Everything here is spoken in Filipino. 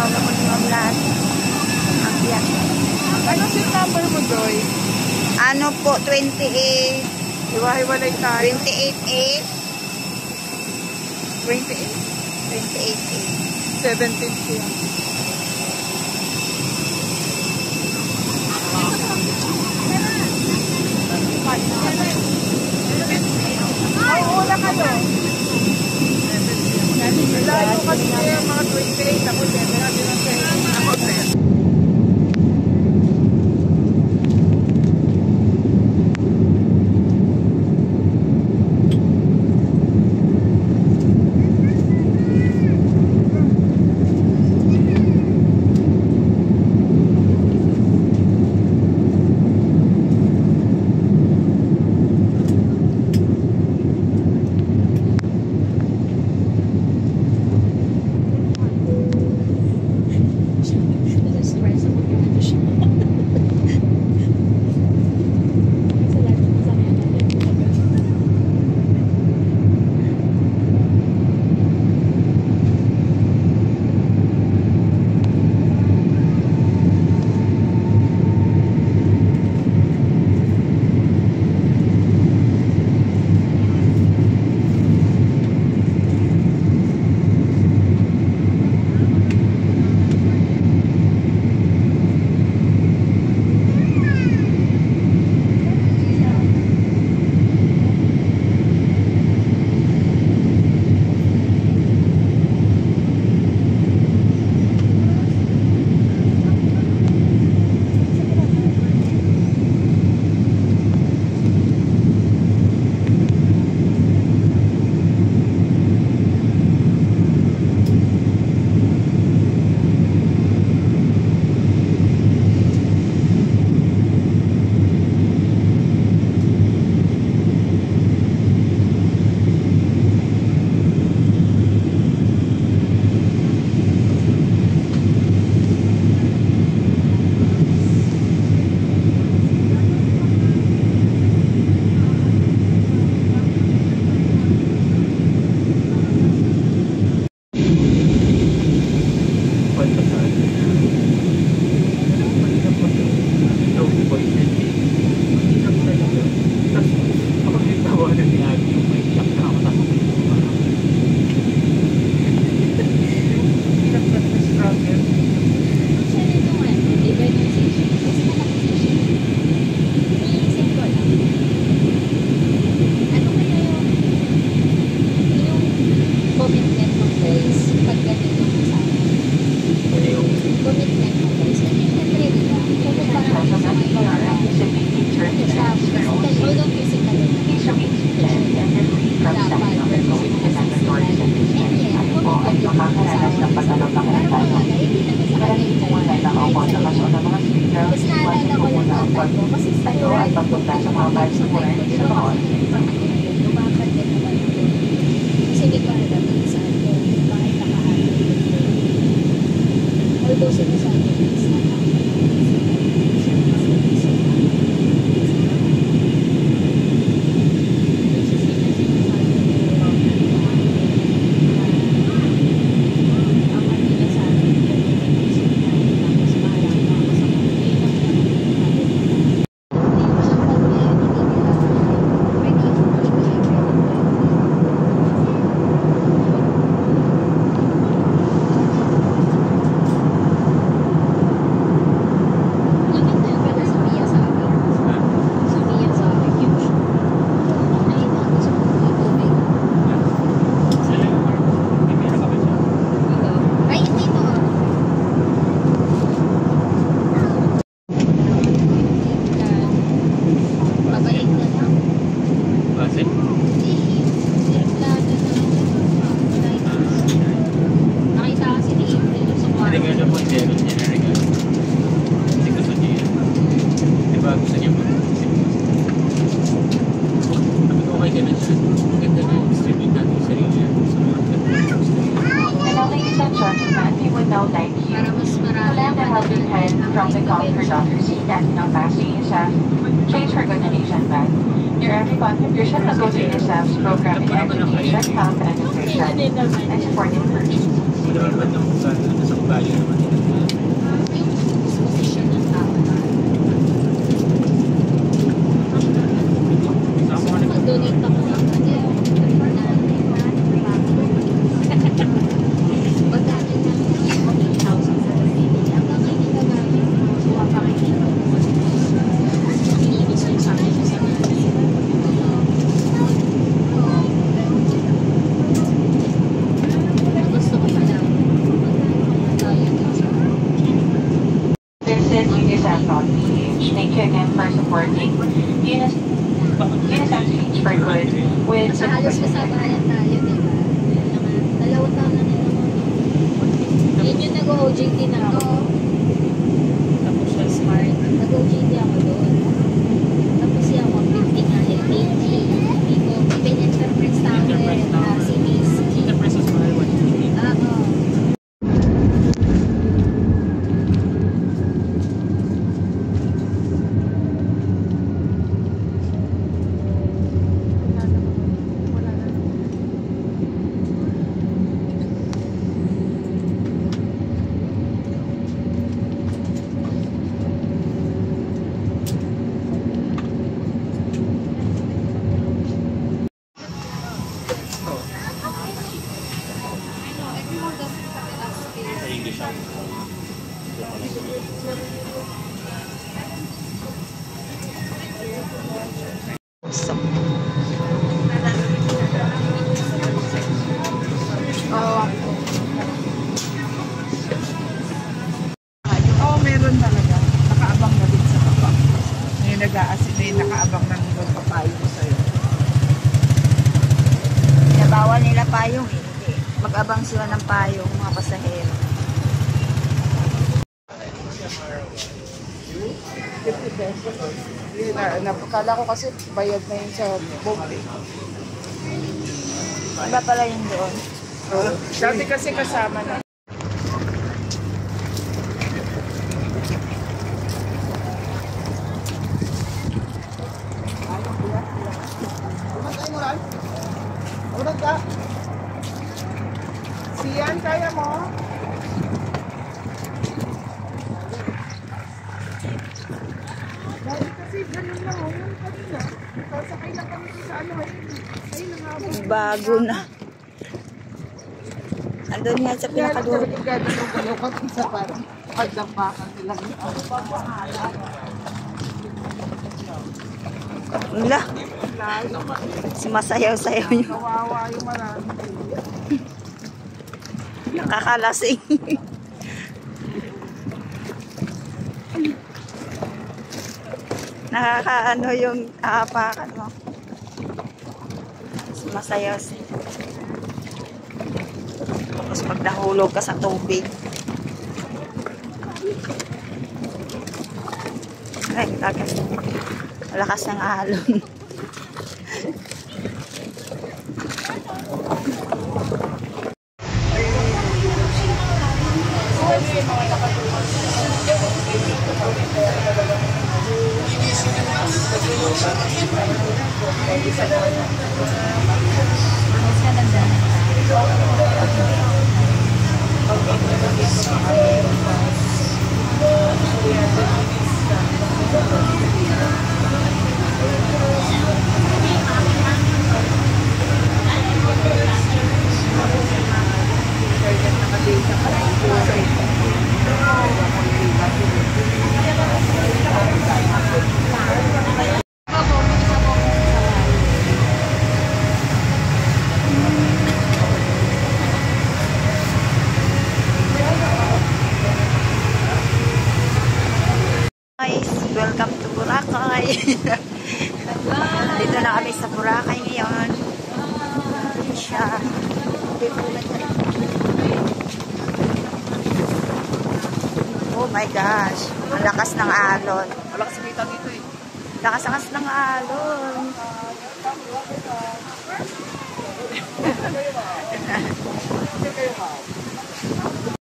Ang lahat. Akyat. Ano yung number mo, Joy? Ano po, 28. Iwa-hiwalay tayo. 28A. 28? 28A. 17 siya. Wala ka doon. Layo kasi mga 28. Ako 7 natin ang 7. Ako 10. From the comfort of your seat at no passing staff, change for good nation bag. Your every contribution will go to UNICEF's program in education, health, and nutrition, and supporting purchase. naman ng ugat. Sa ugali naman. Disposition ng tao na. Mag-donate ako ng magkakit ng 14,000 sa Pilipinas. Ang gamay nila gamit mga pakikita. Ilinis yung sa akin sa gusto ko pala. Visit unicef.ph. Thank you again for supporting UNICEF Change for Good with Halos kasabayan tayo, di ba? Dalawang taon na nila. Yun yung nag-OJT na ako. Tapos siya smart. Nag-OJT ako doon. Tapos siya 150 nga yung 80. Hindi ko, even Enterprise Tower, CBC. Enterprise is mahal 150. Oo. So, Oo, meron talaga. Nakaabang na din sa kapa. May nag-aasin na yung nakaabang ng doon papayo ko sa'yo. nabawal nila payong eh. Hindi. Mag-abang sila ng payong, mga pasahero. 50 pesos. Napakala ko kasi bayad na yun sa boat eh. Iba pala yun doon. Dati kasi kasama na. Urag ka. Siyan, kaya mo? Dahil kasi ganun lang o yung kanina. Sasakay lang kami sa ano ayun. Ayun ang habang. Bago na. Andun nga sa pinakadulo. Talagang gano'n yung balukot sa parang pagdampakan nila. Wala. Sumasayaw-sayaw yun. Kawawa yung marami. Nakakalasing. Nakakaano yung aapakan mo. Sumasayaw-sayaw. Tapos pag nahulog ka sa tubig. Ay, lakas ng alon. Guys, welcome to Boracay. Dito na kami sa Boracay ngayon. Siya. Oh my gosh. Ang lakas ng alon. Malakas kita dito eh. Lakas ng alon.